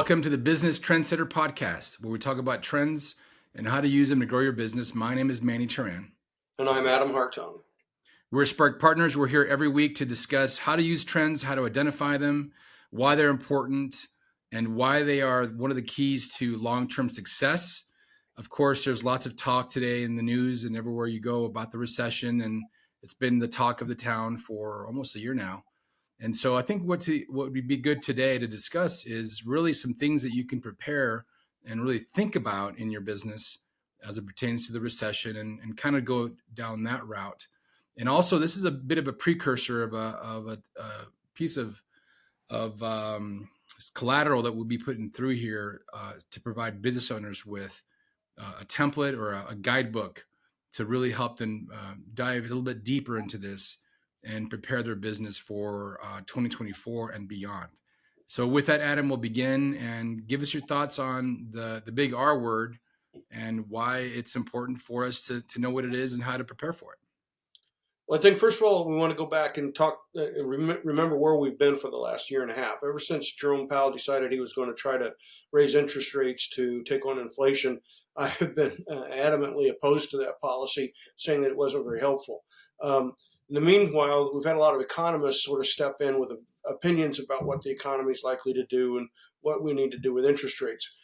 Welcome to the Business Trendsetter podcast, where we talk about trends and how to use them to grow your business. My name is Manny Charan. And I'm Adam Hartung. We're Spark Partners. We're here every week to discuss how to use trends, how to identify them, why they're important, and why they are one of the keys to long-term success. Of course, there's lots of talk today in the news and everywhere you go about the recession, and it's been the talk of the town for almost a year now. And so I think what would be good today to discuss is really some things that you can prepare and really think about in your business as it pertains to the recession and kind of go down that route. And also, this is a bit of a precursor of a piece of collateral that we'll be putting through here to provide business owners with a template or a guidebook to really help them dive a little bit deeper into this and prepare their business for 2024 and beyond. So with that, Adam, we'll begin and give us your thoughts on the big R word and why it's important for us to know what it is and how to prepare for it. Well, I think, first of all, we want to go back and talk, remember where we've been for the last year and a half. Ever since Jerome Powell decided he was going to try to raise interest rates to take on inflation, I have been adamantly opposed to that policy, saying that it wasn't very helpful. In the meanwhile, we've had a lot of economists sort of step in with opinions about what the economy is likely to do and what we need to do with interest rates.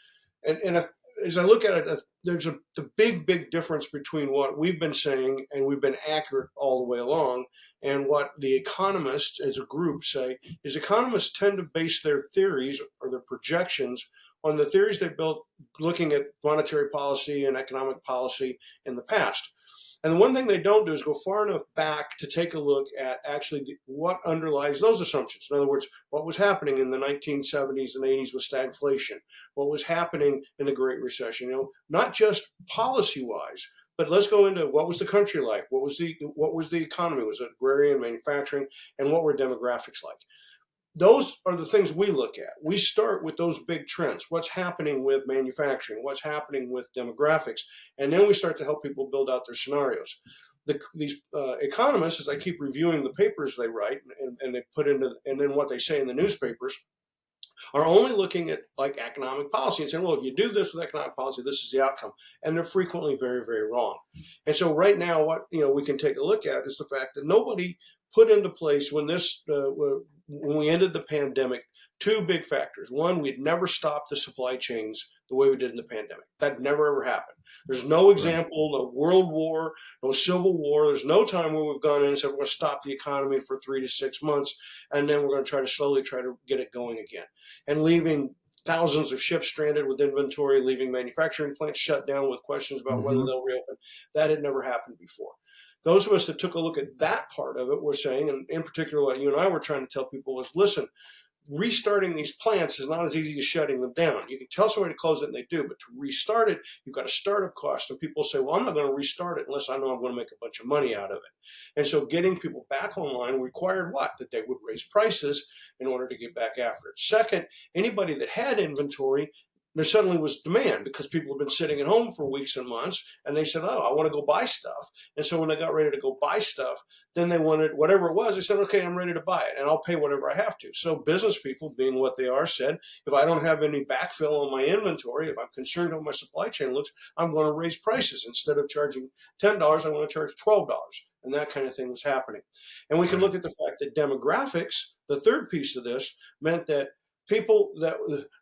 And as I look at it, there's the big difference between what we've been saying, and we've been accurate all the way along, and what the economists as a group say, is economists tend to base their theories or their projections on the theories they built looking at monetary policy and economic policy in the past. And the one thing they don't do is go far enough back to take a look at actually what underlies those assumptions. In other words, what was happening in the 1970s and 80s with stagflation, what was happening in the Great Recession, not just policy-wise, but let's go into what was the country like, what was the economy, was it agrarian, manufacturing, and what were demographics like? Those are the things we look at. We start with those big trends. What's happening with manufacturing? What's happening with demographics? And then we start to help people build out their scenarios. These economists, as I keep reviewing the papers they write and they put into, and then what they say in the newspapers, are only looking at like economic policy and saying, well, if you do this with economic policy, this is the outcome. And they're frequently very, very wrong. And so right now, what we can take a look at is the fact that nobody put into place when we ended the pandemic, two big factors. One, we'd never stopped the supply chains the way we did in the pandemic. That never ever happened. There's no example, no world war, no civil war. There's no time where we've gone in and said we're going to stop the economy for 3 to 6 months, and then we're going to slowly try to get it going again. And leaving thousands of ships stranded with inventory, leaving manufacturing plants shut down with questions about whether they'll reopen. That had never happened before. Those of us that took a look at that part of it were saying, and in particular what you and I were trying to tell people was, listen, restarting these plants is not as easy as shutting them down. You can tell somebody to close it and they do, but to restart it, you've got a startup cost. And people say, well, I'm not going to restart it unless I know I'm going to make a bunch of money out of it. And so getting people back online required what? That they would raise prices in order to get back after it. Second, anybody that had inventory, there suddenly was demand because people have been sitting at home for weeks and months, and they said, oh, I want to go buy stuff. And so when they got ready to go buy stuff, then they wanted whatever it was. They said, okay, I'm ready to buy it, and I'll pay whatever I have to. So business people, being what they are, said, if I don't have any backfill on my inventory, if I'm concerned how my supply chain looks, I'm going to raise prices. Instead of charging $10, I'm going to charge $12. And that kind of thing was happening. And we can look at the fact that demographics, the third piece of this, meant that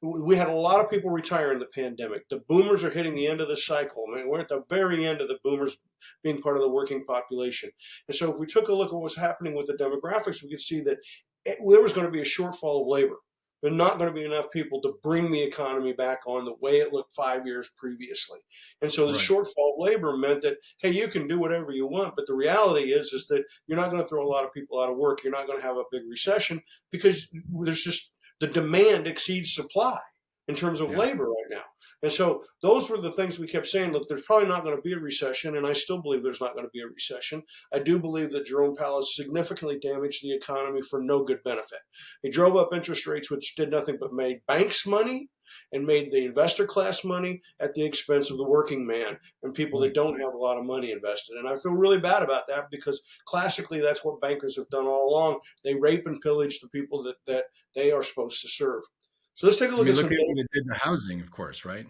we had a lot of people retire in the pandemic. The boomers are hitting the end of the cycle. I mean, we're at the very end of the boomers being part of the working population. And so if we took a look at what was happening with the demographics, we could see that there was going to be a shortfall of labor. There are not going to be enough people to bring the economy back on the way it looked 5 years previously. And so the shortfall of labor meant that, hey, you can do whatever you want, but the reality is that you're not going to throw a lot of people out of work. You're not going to have a big recession because there's just the demand exceeds supply in terms of labor right now. And so those were the things we kept saying, look, there's probably not going to be a recession, and I still believe there's not going to be a recession. I do believe that Jerome Powell has significantly damaged the economy for no good benefit. He drove up interest rates, which did nothing but made banks money and made the investor class money at the expense of the working man and people that don't have a lot of money invested. And I feel really bad about that because classically that's what bankers have done all along. They rape and pillage the people that they are supposed to serve. So let's take a I look mean, at look some at data. what it did to housing, of course, right?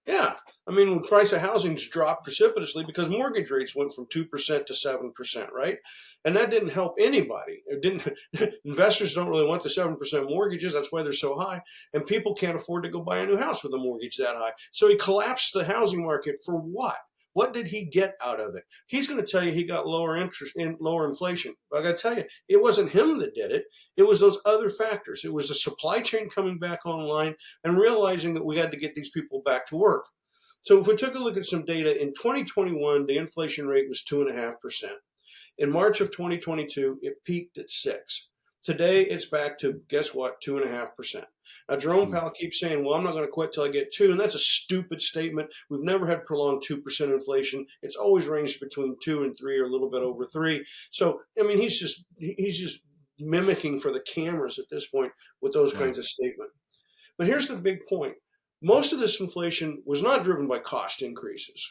Yeah. I mean, the price of housing's dropped precipitously because mortgage rates went from 2% to 7%, right? And that didn't help anybody. It didn't, investors don't really want the 7% mortgages. That's why they're so high. And people can't afford to go buy a new house with a mortgage that high. So he collapsed the housing market for what? What did he get out of it? He's going to tell you he got lower interest and lower inflation. But I got to tell you, it wasn't him that did it. It was those other factors. It was the supply chain coming back online and realizing that we had to get these people back to work. So if we took a look at some data in 2021, the inflation rate was 2.5%. In March of 2022, it peaked at 6. Today, it's back to, guess what, 2.5%. Now, Jerome Mm. Powell keeps saying, well, I'm not going to quit till I get 2. And that's a stupid statement. We've never had prolonged 2% inflation. It's always ranged between 2 and 3 or a little bit over 3. So, I mean, he's just mimicking for the cameras at this point with those Right. kinds of statements. But here's the big point. Most of this inflation was not driven by cost increases.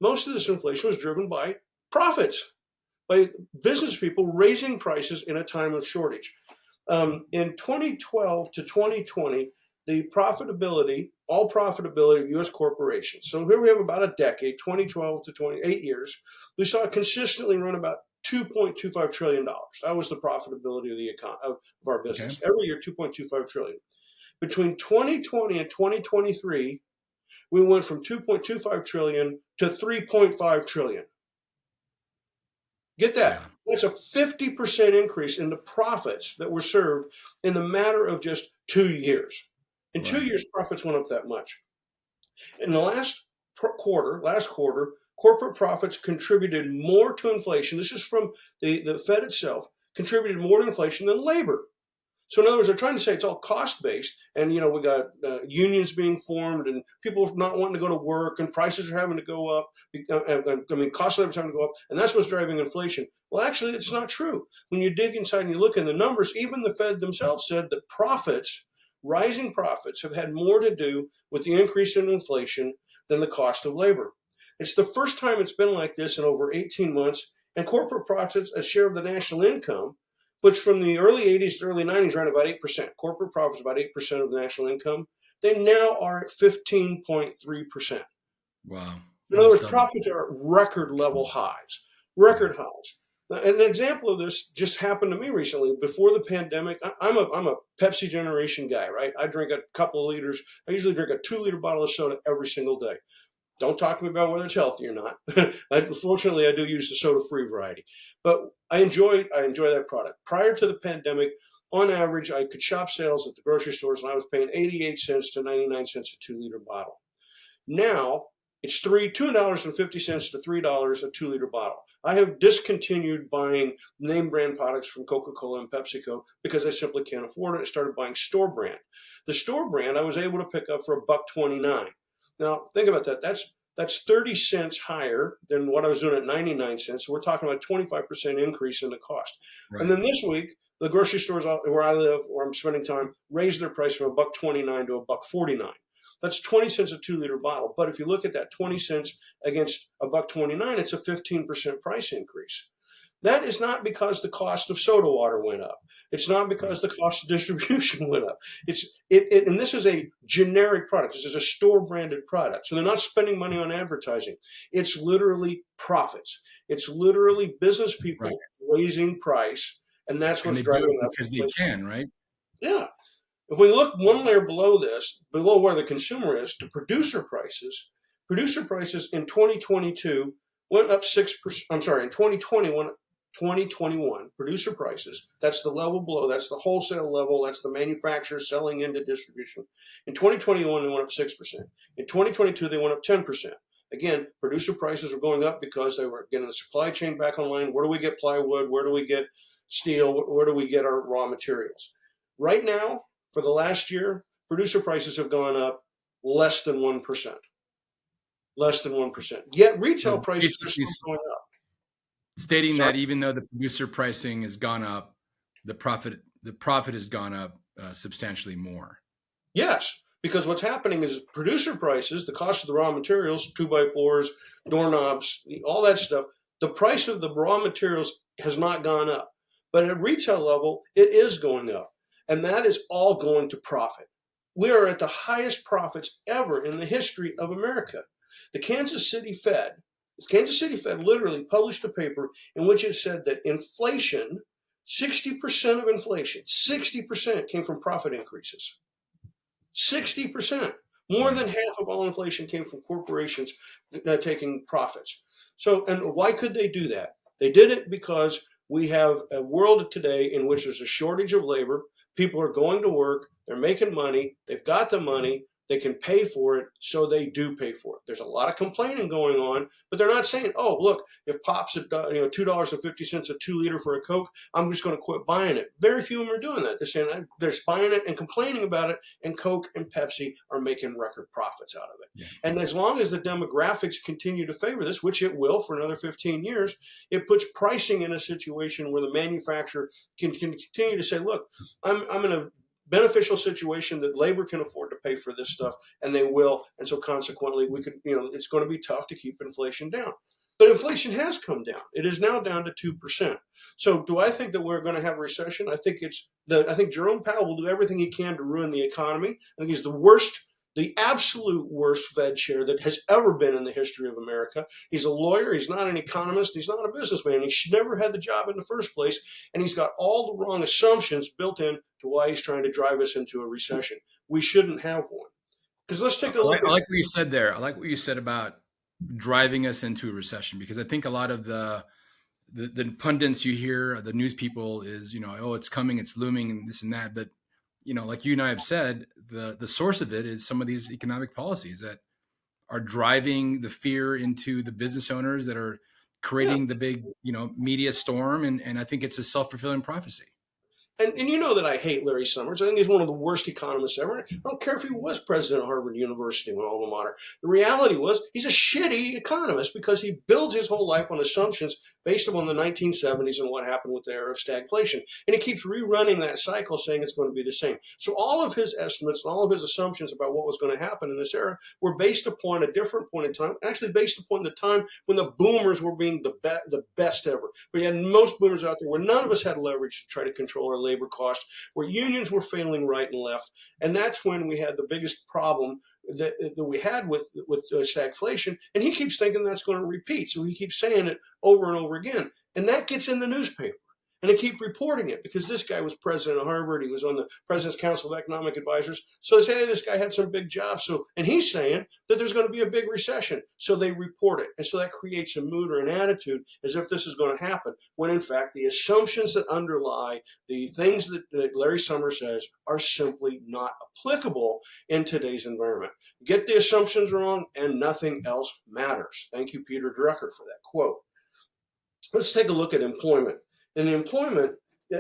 Most of this inflation was driven by profits, by business people raising prices in a time of shortage. In 2012 to 2020, the profitability, all profitability of U.S. corporations. So here we have about a decade, 2012 to 28 years. We saw it consistently run about $2.25 trillion. That was the profitability of the of our Okay. business. Every year, $2.25 trillion. Between 2020 and 2023, we went from 2.25 trillion to 3.5 trillion. Get that. Yeah. That's a 50% increase in the profits that were served in the matter of just 2 years. In 2 Right. years, profits went up that much. In the last quarter, corporate profits contributed more to inflation. This is from the Fed itself, contributed more to inflation than labor. So in other words, they're trying to say it's all cost-based, and we got unions being formed, and people not wanting to go to work, and prices are having to go up. I mean, cost of living is having to go up, and that's what's driving inflation. Well, actually, it's not true. When you dig inside and you look in the numbers, even the Fed themselves said that rising profits, have had more to do with the increase in inflation than the cost of labor. It's the first time it's been like this in over 18 months, and corporate profits, a share of the national income, which from the early 80s to early 90s ran about 8%. Corporate profits about 8% of the national income. They now are at 15.3%. Wow. In other Almost words, double. profits are at record level highs. Record highs. And an example of this just happened to me recently. Before the pandemic, I'm a Pepsi generation guy, right? I drink a couple of liters. I usually drink a 2-liter bottle of soda every single day. Don't talk to me about whether it's healthy or not. Fortunately, I do use the soda-free variety, but I enjoy that product. Prior to the pandemic, on average, I could shop sales at the grocery stores, and I was paying 88 cents to 99 cents a 2-liter bottle. Now it's $2.50 to $3 a 2-liter bottle. I have discontinued buying name brand products from Coca-Cola and PepsiCo because I simply can't afford it. I started buying store brand. The store brand I was able to pick up for $1.29. Now, think about that. That's 30 cents higher than what I was doing at 99 cents. So we're talking about a 25% increase in the cost. And Right. then this week, the grocery stores where I live, where I'm spending time, raised their price from $1.29 to $1.49. That's 20 cents a 2-liter bottle. But if you look at that 20 cents against $1.29, it's a 15% price increase. That is not because the cost of soda water went up. It's not because the cost of distribution went up. And this is a generic product. This is a store branded product. So they're not spending money on advertising. It's literally profits. It's literally business people Right. raising price, and that's And what's they do driving it up because they inflation. can, right? Yeah. If we look one layer below this, below where the consumer is, to producer prices in 2022 went up 6%. I'm sorry, in 2021, producer prices, that's the level below, that's the wholesale level, that's the manufacturer selling into distribution. In 2021, they went up 6%. In 2022, they went up 10%. Again, producer prices are going up because they were getting the supply chain back online. Where do we get plywood? Where do we get steel? Where do we get our raw materials? Right now, for the last year, producer prices have gone up less than 1%. Less than 1%. Yet retail So prices are basically still going up. stating Sorry? that even though the producer pricing has gone up, the profit has gone up substantially more. Yes, because what's happening is producer prices, the cost of the raw materials, 2x4s, doorknobs, all that stuff, the price of the raw materials has not gone up. But at retail level, it is going up. And that is all going to profit. we are at the highest profits ever in the history of America. The Kansas City Fed literally published a paper in which it said that inflation, 60% of inflation, 60% came from profit increases. 60%. More than half of all inflation came from corporations taking profits. So, and why could they do that? They did it because we have a world today in which there's a shortage of labor. People are going to work, they're making money, they've got the money, they can pay for it, so they do pay for it. There's a lot of complaining going on, but they're not saying, "Oh, look, if Pop's at $2.50 a 2 liter for a Coke, I'm just going to quit buying it." Very few of them are doing that. They're saying they're buying it and complaining about it, and Coke and Pepsi are making record profits out of it. Yeah. And as long as the demographics continue to favor this, which it will for another 15 years, it puts pricing in a situation where the manufacturer can continue to say, "Look, I'm in a beneficial situation that labor can afford to pay for this stuff," and they will. And so consequently, we could, it's going to be tough to keep inflation down. But inflation has come down. It is now down to 2%. So do I think that we're going to have a recession? I think I think Jerome Powell will do everything he can to ruin the economy. I think he's the absolute worst Fed chair that has ever been in the history of America. He's a lawyer. He's not an economist. He's not a businessman. He should never had the job in the first place. And he's got all the wrong assumptions built in to why he's trying to drive us into a recession. We shouldn't have one. Because let's take a look. I like what you said there. I like what you said about driving us into a recession, because I think a lot of the pundits you hear, the news people is, oh, it's coming, it's looming, and this and that. But like you and I have said, the source of it is some of these economic policies that are driving the fear into the business owners that are creating the big, media storm. And I think it's a self-fulfilling prophecy. And you know that I hate Larry Summers. I think he's one of the worst economists ever. I don't care if he was president of Harvard University, my alma mater. The reality was he's a shitty economist because he builds his whole life on assumptions based upon the 1970s and what happened with the era of stagflation. And he keeps rerunning that cycle saying it's going to be the same. So all of his estimates and all of his assumptions about what was going to happen in this era were based upon a different point in time, actually based upon the time when the boomers were being the best ever. We had most boomers out there where none of us had leverage to try to control our labor costs, where unions were failing right and left. And that's when we had the biggest problem that we had with stagflation. And he keeps thinking that's going to repeat. So he keeps saying it over and over again. And that gets in the newspaper. And they keep reporting it because this guy was president of Harvard. He was on the President's Council of Economic Advisors. So they say, hey, this guy had some big jobs. And he's saying that there's going to be a big recession. So they report it. And so that creates a mood or an attitude as if this is going to happen, when in fact the assumptions that underlie the things that Larry Summers says are simply not applicable in today's environment. Get the assumptions wrong and nothing else matters. Thank you, Peter Drucker, for that quote. Let's take a look at employment. And the employment,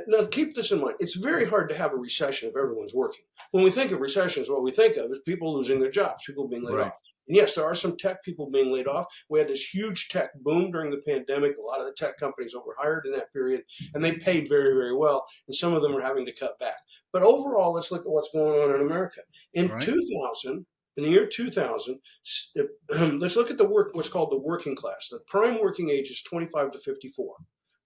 now keep this in mind, it's very hard to have a recession if everyone's working. When we think of recessions, what we think of is people losing their jobs, people being laid off. And yes, there are some tech people being laid off. We had this huge tech boom during the pandemic. A lot of the tech companies overhired in that period, and they paid very, very well. And some of them are having to cut back. But overall, let's look at what's going on in America. In the year 2000, let's look at what's called the working class. The prime working age is 25 to 54.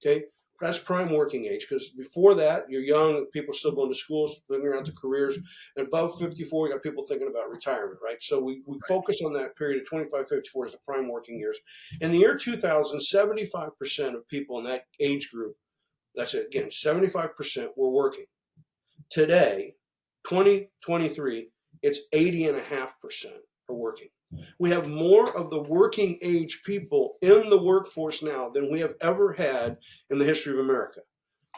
Okay. That's prime working age, because before that, you're young, people are still going to schools, figuring out their careers. And above 54, you got people thinking about retirement, right? So we focus on that period of 25, 54 as the prime working years. In the year 2000, 75% of people in that age group, that's it, again, 75% were working. Today, 2023, it's 80.5% are working. We have more of the working age people in the workforce now than we have ever had in the history of America.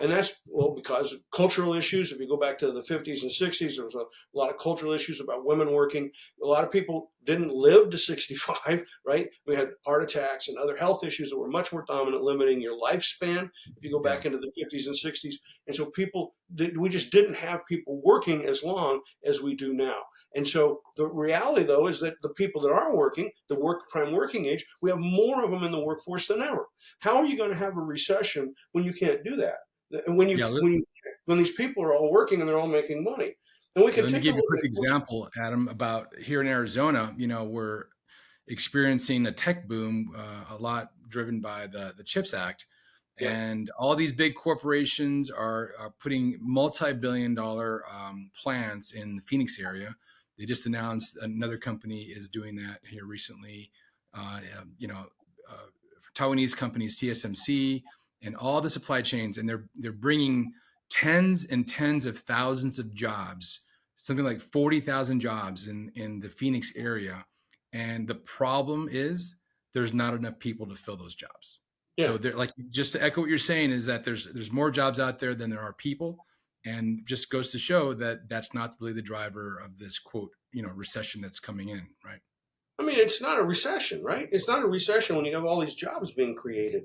And that's, because of cultural issues. If you go back to the 50s and 60s, there was a lot of cultural issues about women working. A lot of people didn't live to 65, right? We had heart attacks and other health issues that were much more dominant, limiting your lifespan if you go back into the 50s and 60s. And so we just didn't have people working as long as we do now. And so the reality, though, is that the people that are working, prime working age, we have more of them in the workforce than ever. How are you going to have a recession when you can't do that? When these people are all working and they're all making money? And we can let me give you a quick example, Adam, about here in Arizona. We're experiencing a tech boom, a lot driven by the CHIPS Act. Yeah. And all these big corporations are putting multi-billion-dollar plants in the Phoenix area. They just announced another company is doing that here recently. You know, Taiwanese companies, TSMC, and all the supply chains, and they're bringing tens and tens of thousands of jobs, something like 40,000 jobs in the Phoenix area. And the problem is there's not enough people to fill those jobs. Yeah. So they're like, just to echo what you're saying, is that there's more jobs out there than there are people, and just goes to show that that's not really the driver of this quote, recession that's coming in, right? I mean, it's not a recession, right? It's not a recession when you have all these jobs being created.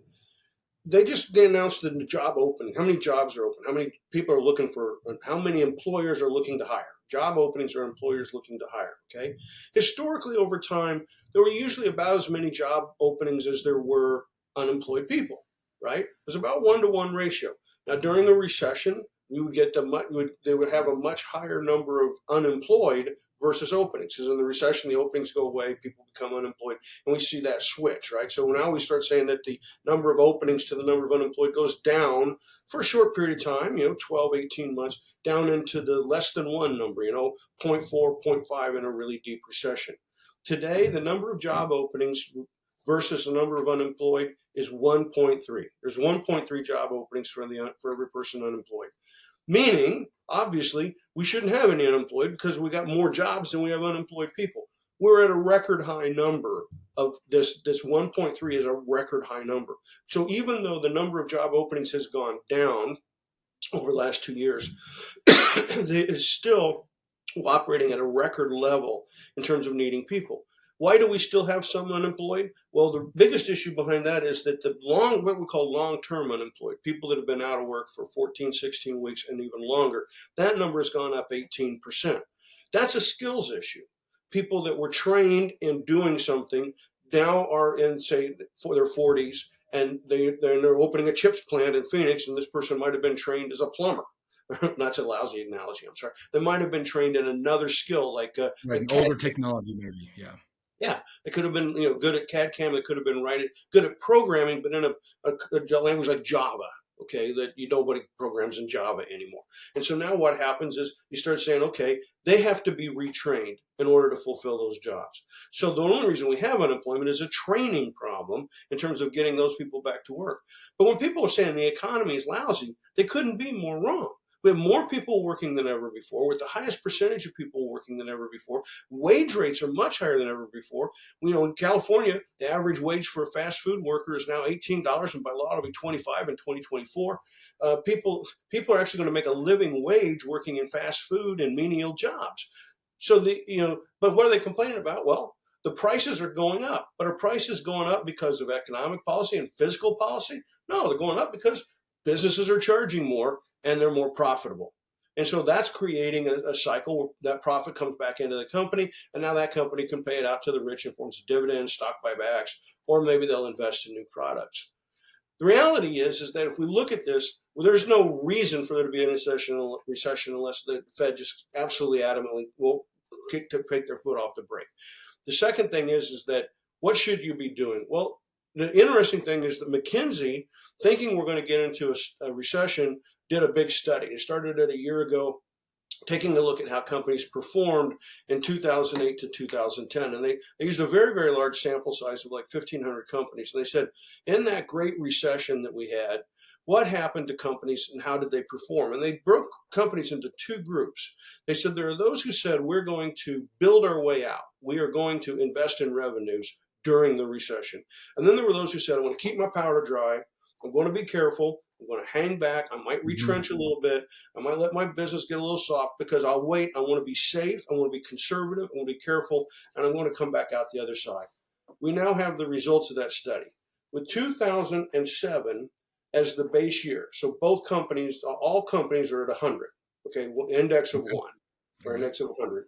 They announced the job opening. How many jobs are open? How many people are looking for? How many employers are looking to hire? Job openings are employers looking to hire. Okay. Historically, over time, there were usually about as many job openings as there were unemployed people. Right? It was about 1-to-1 ratio. Now, during a recession, we would get they would have a much higher number of unemployed versus openings. Because in the recession, the openings go away, people become unemployed, and we see that switch, right? So now we start saying that the number of openings to the number of unemployed goes down for a short period of time, 12, 18 months, down into the less than one number, 0.4, 0.5 in a really deep recession. Today, the number of job openings versus the number of unemployed is 1.3. There's 1.3 job openings for every person unemployed. Meaning, obviously, we shouldn't have any unemployed because we got more jobs than we have unemployed people. We're at a record high number of this 1.3 is a record high number. So even though the number of job openings has gone down over the last 2 years, it is still operating at a record level in terms of needing people. Why do we still have some unemployed? Well, the biggest issue behind that is that what we call long-term unemployed, people that have been out of work for 14, 16 weeks and even longer, that number has gone up 18%. That's a skills issue. People that were trained in doing something now are in, say, for their 40s, and they're opening a chips plant in Phoenix, and this person might have been trained as a plumber. That's a lousy analogy, I'm sorry. They might have been trained in another skill like Like an older technology, maybe. Yeah. Yeah, they could have been, good at CAD CAM. They could have been good at programming, but in a language like Java. Okay, that nobody programs in Java anymore. And so now what happens is you start saying, okay, they have to be retrained in order to fulfill those jobs. So the only reason we have unemployment is a training problem in terms of getting those people back to work. But when people are saying the economy is lousy, they couldn't be more wrong. We have more people working than ever before, with the highest percentage of people working than ever before. Wage rates are much higher than ever before. In California, the average wage for a fast food worker is now $18, and by law it'll be $25 in 2024. People are actually going to make a living wage working in fast food and menial jobs. So but what are they complaining about? Well, the prices are going up, but are prices going up because of economic policy and fiscal policy? No, they're going up because businesses are charging more and they're more profitable. And so that's creating a cycle where that profit comes back into the company, and now that company can pay it out to the rich in forms of dividends, stock buybacks, or maybe they'll invest in new products. The reality is that if we look at this, there's no reason for there to be a recession unless the Fed just absolutely adamantly will take their foot off the brake. The second thing is that what should you be doing? Well, the interesting thing is that McKinsey, thinking we're going to get into a recession, did a big study. It started a year ago, taking a look at how companies performed in 2008 to 2010. And they used a very, very large sample size of like 1,500 companies. And they said, in that great recession that we had, what happened to companies and how did they perform? And they broke companies into two groups. They said there are those who said, we're going to build our way out. We are going to invest in revenues during the recession. And then there were those who said, I want to keep my powder dry. I'm going to be careful. I'm going to hang back. I might retrench a little bit. I might let my business get a little soft because I'll wait. I want to be safe. I want to be conservative. I want to be careful. And I'm going to come back out the other side. We now have the results of that study. With 2007 as the base year, so all companies are at 100, okay, index of 1, or index of 100.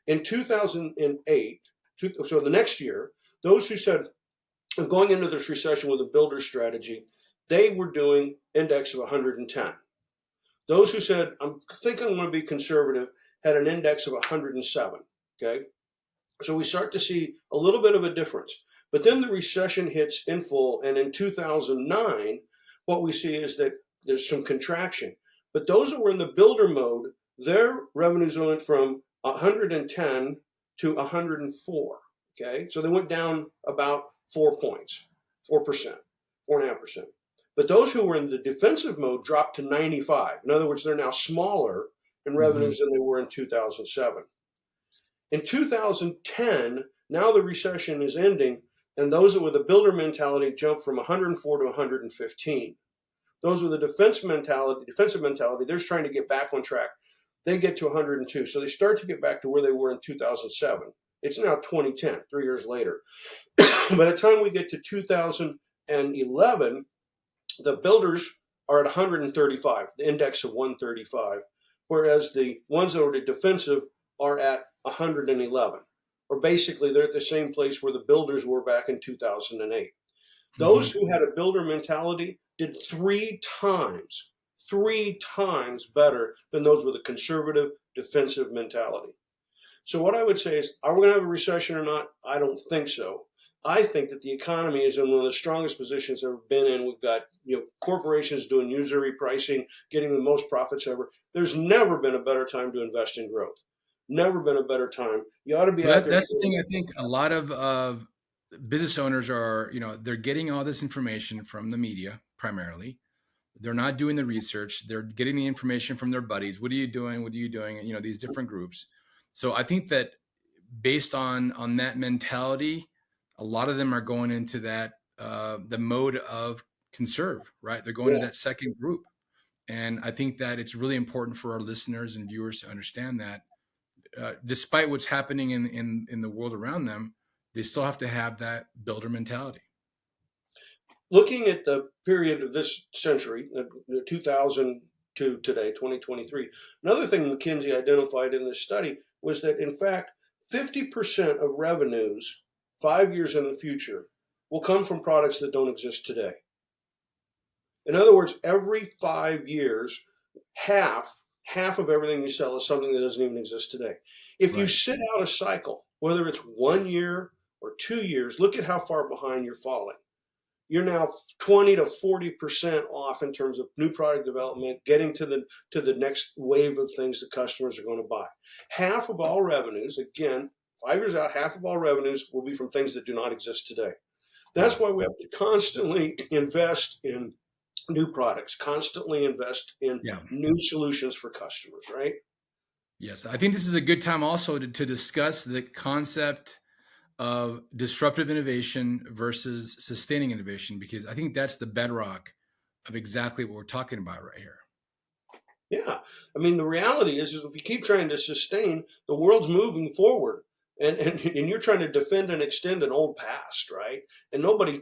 In 2008, so the next year, those who said, going into this recession with a builder strategy, they were doing index of 110. Those who said, I think I'm going to be conservative, had an index of 107. Okay. So we start to see a little bit of a difference. But then the recession hits in full. And in 2009, what we see is that there's some contraction. But those that were in the builder mode, their revenues went from 110 to 104. Okay, so they went down about 4 points, 4%, 4.5%. But those who were in the defensive mode dropped to 95. In other words, they're now smaller in Hmm. revenues than they were in 2007. In 2010, now the recession is ending, and those with a builder mentality jumped from 104 to 115. Those with a defensive mentality, they're trying to get back on track. They get to 102. So they start to get back to where they were in 2007. It's now 2010, 3 years later. By the time we get to 2011, the builders are at 135, the index of 135, whereas the ones that are defensive are at 111. Or basically, they're at the same place where the builders were back in 2008. Those Hmm. who had a builder mentality did three times better than those with a conservative defensive mentality. So what I would say is, are we going to have a recession or not? I don't think so. I think that the economy is in one of the strongest positions it's ever been in. We've got corporations doing usury pricing, getting the most profits ever. There's never been a better time to invest in growth. Never been a better time. You ought to be Well, out there. that's the thing. I think a lot of business owners are, they're getting all this information from the media primarily. They're not doing the research. They're getting the information from their buddies. What are you doing? What are you doing? These different groups. So I think that based on that mentality, a lot of them are going into that the mode of conserve, right? They're going to Yeah. that second group. And I think that it's really important for our listeners and viewers to understand that despite what's happening in the world around them, they still have to have that builder mentality. Looking at the period of this century, 2000 to today, 2023, another thing McKinsey identified in this study was that, in fact, 50% of revenues 5 years in the future will come from products that don't exist today. In other words, every 5 years, half of everything you sell is something that doesn't even exist today. If you Right. sit out a cycle, whether it's 1 year or 2 years, look at how far behind you're falling. You're now 20 to 40% off in terms of new product development, getting to the next wave of things that customers are going to buy. Half of all revenues, again, 5 years out, half of all revenues will be from things that do not exist today. Yeah. That's why we have to constantly invest in new products, constantly invest in Yeah. new solutions for customers, right? Yes. I think this is a good time also to discuss the concept of disruptive innovation versus sustaining innovation, because I think that's the bedrock of exactly what we're talking about right here. Yeah. I mean, the reality is if you keep trying to sustain, the world's moving forward. And you're trying to defend and extend an old past, right? And nobody's,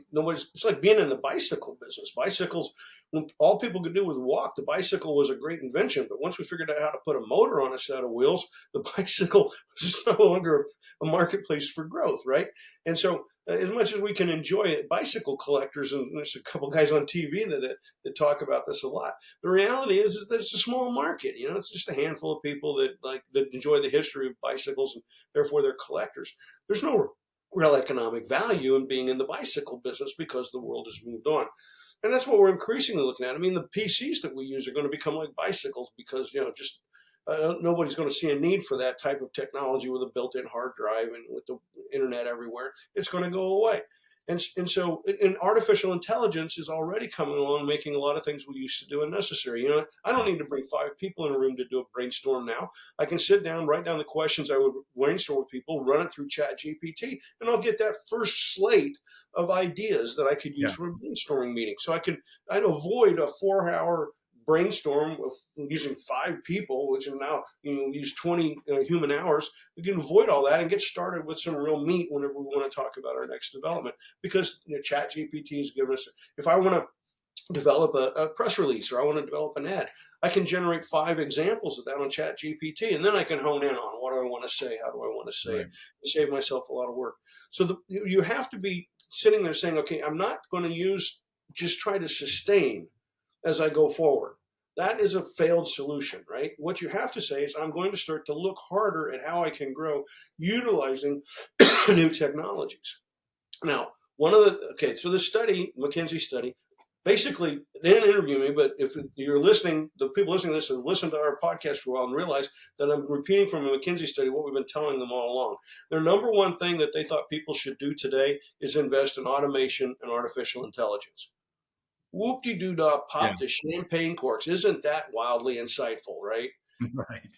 it's like being in the bicycle business. Bicycles, when all people could do was walk, the bicycle was a great invention. But once we figured out how to put a motor on a set of wheels, the bicycle was just no longer a marketplace for growth, right? And so, as much as we can enjoy it, bicycle collectors, and there's a couple guys on TV that talk about this a lot. The reality is that it's a small market. It's just a handful of people that enjoy the history of bicycles, and therefore they're collectors. There's no real economic value in being in the bicycle business because the world has moved on. And that's what we're increasingly looking at. I mean, the PCs that we use are going to become like bicycles because, just nobody's going to see a need for that type of technology with a built-in hard drive and with the internet everywhere. It's going to go away. So artificial intelligence is already coming along, making a lot of things we used to do unnecessary. I don't need to bring 5 people in a room to do a brainstorm now. I can sit down, write down the questions I would brainstorm with people, run it through ChatGPT, and I'll get that first slate of ideas that I could use Yeah. for a brainstorming meeting. So I'd avoid a 4-hour brainstorm of using 5 people, which are now use 20 human hours. We can avoid all that and get started with some real meat whenever we want to talk about our next development. Because Chat GPT is giving us, if I want to develop a press release or I want to develop an ad, I can generate 5 examples of that on Chat GPT, and then I can hone in on what do I want to say, how do I want to say Right. it, and save myself a lot of work. So you have to be sitting there saying, okay, I'm not going to just try to sustain as I go forward. That is a failed solution, right? What you have to say is, I'm going to start to look harder at how I can grow utilizing new technologies. Now, so the study, McKinsey study, basically, they didn't interview me, but if you're listening, the people listening to this have listened to our podcast for a while and realize that I'm repeating from a McKinsey study what we've been telling them all along. Their number one thing that they thought people should do today is invest in automation and artificial intelligence. Whoop-de-doo-dah, Yeah. pop the champagne corks. Isn't that wildly insightful, right? Right.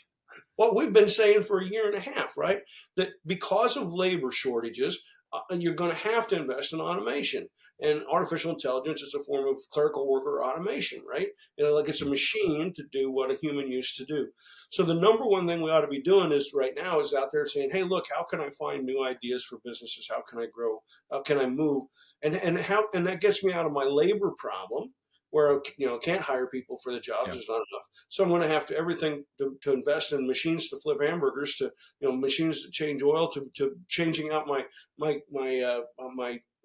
What we've been saying for a year and a half, right? That because of labor shortages, you're going to have to invest in automation. And artificial intelligence is a form of clerical worker automation, right? Like it's a machine to do what a human used to do. So the number one thing we ought to be doing is right now is out there saying, hey, look, how can I find new ideas for businesses? How can I grow? How can I move? And that gets me out of my labor problem where can't hire people for the jobs. Yeah. There's not enough. So I'm going to have to everything to invest in machines to flip hamburgers, to machines to change oil, to changing out my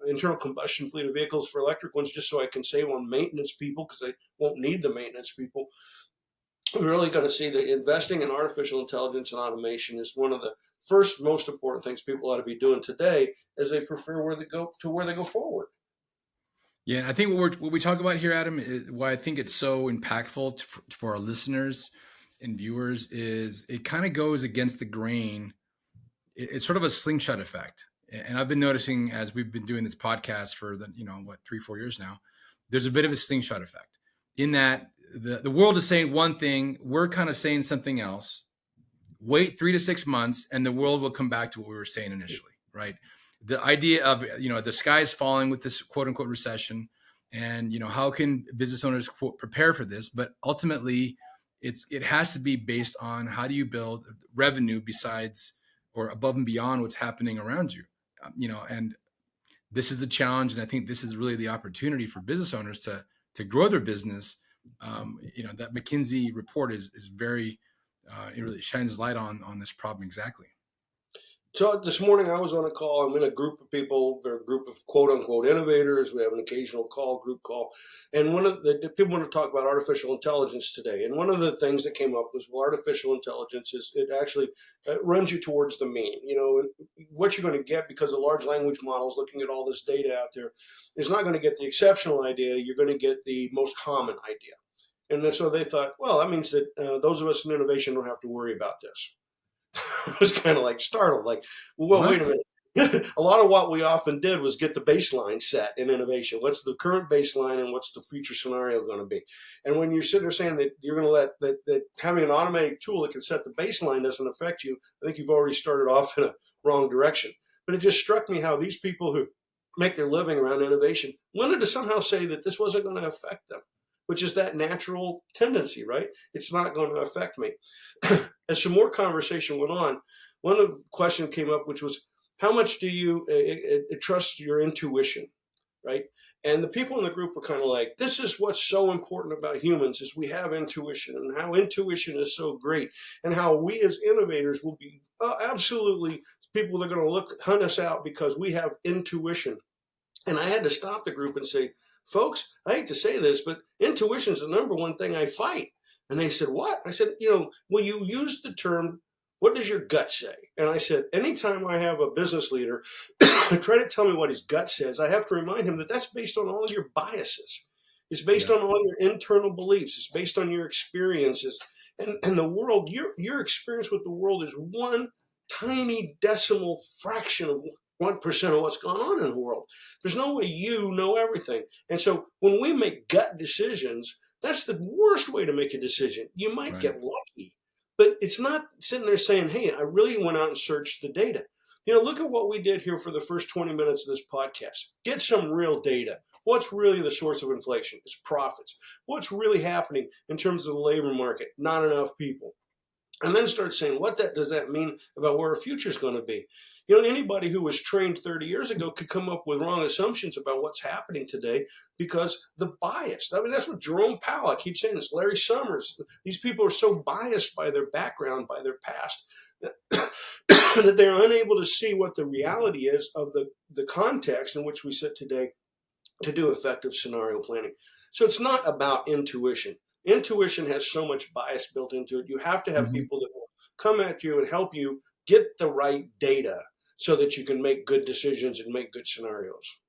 internal combustion fleet of vehicles for electric ones, just so I can save on maintenance people because I won't need the maintenance people. We're really going to see that investing in artificial intelligence and automation is one of the first most important things people ought to be doing today as they prefer where they go forward. Yeah, I think what we talk about here, Adam, is why I think it's so impactful for our listeners and viewers is it kind of goes against the grain. It's sort of a slingshot effect. And I've been noticing as we've been doing this podcast for 3-4 years now, there's a bit of a slingshot effect in that the world is saying one thing, we're kind of saying something else. Wait 3 to 6 months and the world will come back to what we were saying initially, right? The idea of, the sky is falling with this quote unquote recession and, how can business owners quote prepare for this? But ultimately it has to be based on how do you build revenue besides or above and beyond what's happening around you, and this is the challenge. And I think this is really the opportunity for business owners to grow their business. That McKinsey report is very, it really shines light on this problem exactly. So this morning I was on a call. I'm in a group of people. They're a group of quote unquote innovators. We have an occasional group call. And one of the people want to talk about artificial intelligence today. And one of the things that came up was, well, artificial intelligence it actually runs you towards the mean. What you're going to get because of large language models looking at all this data out there is not going to get the exceptional idea. You're going to get the most common idea. And then, so they thought, well, that means that those of us in innovation don't have to worry about this. I was kind of like startled, like, well, wait a minute. A lot of what we often did was get the baseline set in innovation. What's the current baseline and what's the future scenario going to be? And when you're sitting there saying that you're going to let that having an automatic tool that can set the baseline doesn't affect you, I think you've already started off in a wrong direction. But it just struck me how these people who make their living around innovation wanted to somehow say that this wasn't going to affect them, which is that natural tendency, right? It's not going to affect me. As some more conversation went on, one of the questions came up, which was, how much do you trust your intuition, right? And the people in the group were kind of like, this is what's so important about humans is we have intuition and how intuition is so great and how we as innovators will be absolutely people that are going to hunt us out because we have intuition. And I had to stop the group and say, folks, I hate to say this, but intuition is the number one thing I fight. And they said, what? I said, when you use the term, what does your gut say? And I said, anytime I have a business leader try to tell me what his gut says, I have to remind him that that's based on all your biases. It's based on all your internal beliefs. It's based on your experiences. And the world, your experience with the world is one tiny decimal fraction of 1% of what's going on in the world. There's no way you know everything. And so when we make gut decisions, that's the worst way to make a decision. You might get lucky, but it's not sitting there saying, hey, I really went out and searched the data. Look at what we did here for the first 20 minutes of this podcast. Get some real data. What's really the source of inflation? It's profits. What's really happening in terms of the labor market? Not enough people. And then start saying, does that mean about where our future is going to be? Anybody who was trained 30 years ago could come up with wrong assumptions about what's happening today because the bias. I mean, that's what Jerome Powell, I keep saying this, Larry Summers, these people are so biased by their background, by their past, that they're unable to see what the reality is of the context in which we sit today to do effective scenario planning. So it's not about intuition. Intuition has so much bias built into it. You have to have people that will come at you and help you get the right data so that you can make good decisions and make good scenarios.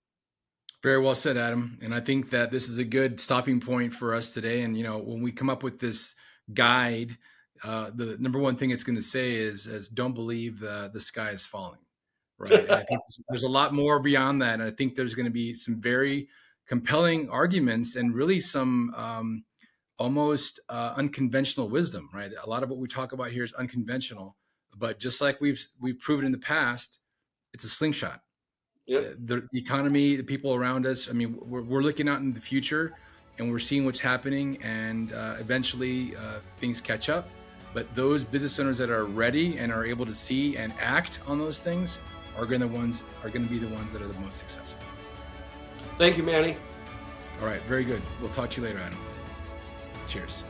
Very well said, Adam. And I think that this is a good stopping point for us today. And when we come up with this guide, the number one thing it's going to say is don't believe the sky is falling, right? And I think there's a lot more beyond that. And I think there's going to be some very compelling arguments and really some almost unconventional wisdom, right? A lot of what we talk about here is unconventional, but just like we've proven in the past, it's a slingshot. Yep. The economy, the people around us. I mean, we're looking out in the future, and we're seeing what's happening, and eventually things catch up. But those business owners that are ready and are able to see and act on those things are going to be the ones that are the most successful. Thank you, Manny. All right, very good. We'll talk to you later, Adam. Cheers.